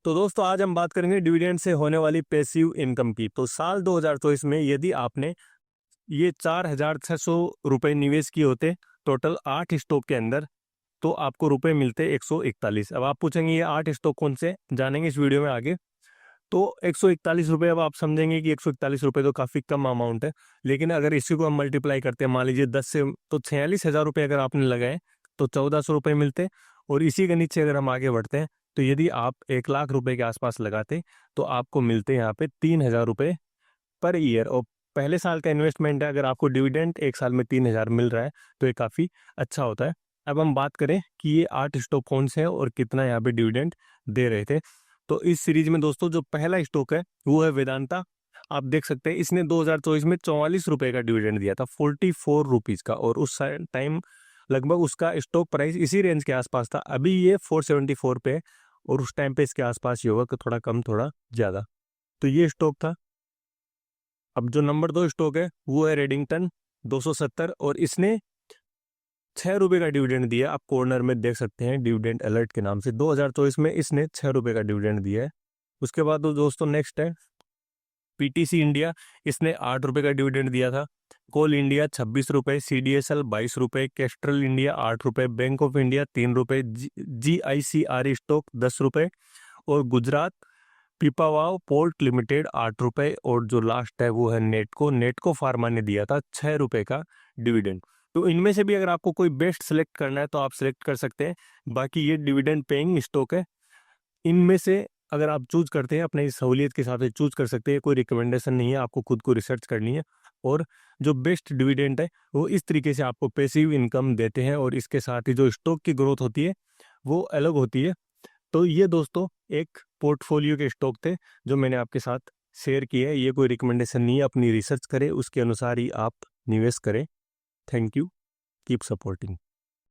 तो दोस्तों आज हम बात करेंगे डिविडेंड से होने वाली पैसिव इनकम की। तो साल 2024 में यदि आपने ये 4,600 रुपये निवेश किए होते टोटल 8 स्टॉक के अंदर, तो आपको रुपए मिलते 141। अब आप पूछेंगे ये 8 स्टॉक कौन से, जानेंगे इस वीडियो में आगे। तो 141 रुपये, अब आप समझेंगे कि 141 रुपये तो काफ़ी कम अमाउंट है, लेकिन अगर इसी को हम मल्टीप्लाई करते हैं, मान लीजिए 10 से, तो 46,000 रुपये अगर आपने लगाए तो 1,400 रुपये मिलते। और इसी के नीचे अगर हम आगे बढ़ते हैं तो यदि आप 1 लाख रुपए के आसपास लगाते तो आपको मिलते यहाँ पे 3,000 रुपये पर ईयर। और पहले साल का इन्वेस्टमेंट है, अगर आपको डिविडेंड एक साल में 3,000 मिल रहा है तो ये काफ़ी अच्छा होता है। अब हम बात करें कि ये 8 स्टॉक कौन से हैं और कितना यहाँ पे डिविडेंड दे रहे थे। तो इस सीरीज में दोस्तों जो पहला स्टॉक है वो है वेदांता। आप देख सकते हैं इसने 2024 में 44 रुपये का डिविडेंड दिया था, 44 रुपीज़ का। और उस टाइम लगभग उसका स्टॉक प्राइस इसी रेंज के आसपास था। अभी ये 474 पे है और उस टाइम पे इसके आसपास ही होगा कि थोड़ा कम थोड़ा ज़्यादा। तो ये स्टॉक था। अब जो नंबर 2 स्टॉक है वो है रेडिंगटन, 270, और इसने 6 रुपये का डिविडेंड दिया। आप कॉर्नर में देख सकते हैं डिविडेंड अलर्ट के नाम से। 2024 में इसने 6 रुपये का डिविडेंड दिया है। उसके बाद तो दोस्तों नेक्स्ट है पीटीसी इंडिया, इसने 8 रुपये का डिविडेंड दिया था। कोल इंडिया 26 रुपये, CDSL 22 रुपये, कैस्ट्रल इंडिया 8 रुपये, बैंक ऑफ इंडिया 3 रुपये, GICR स्टॉक 10 रुपये, और गुजरात पिपावाव पोर्ट लिमिटेड 8 रुपये, और जो लास्ट है वो है नेटको फार्मा ने दिया था 6 रुपये का डिविडेंड। तो इनमें से भी अगर आपको कोई बेस्ट सेलेक्ट करना है तो आप सेलेक्ट कर सकते हैं। बाकी ये डिविडेंड पेइंग स्टॉक है, इनमें से अगर आप चूज करते हैं अपनी सहूलियत के हिसाब से चूज कर सकते हैं। कोई रिकमेंडेशन नहीं है, आपको खुद को रिसर्च करनी है। और जो बेस्ट डिविडेंड है वो इस तरीके से आपको पैसिव इनकम देते हैं, और इसके साथ ही जो स्टॉक की ग्रोथ होती है वो अलग होती है। तो ये दोस्तों एक पोर्टफोलियो के स्टॉक थे जो मैंने आपके साथ शेयर किए हैं। ये कोई रिकमेंडेशन नहीं है, अपनी रिसर्च करें, उसके अनुसार ही आप निवेश करें। Thank you, keep supporting.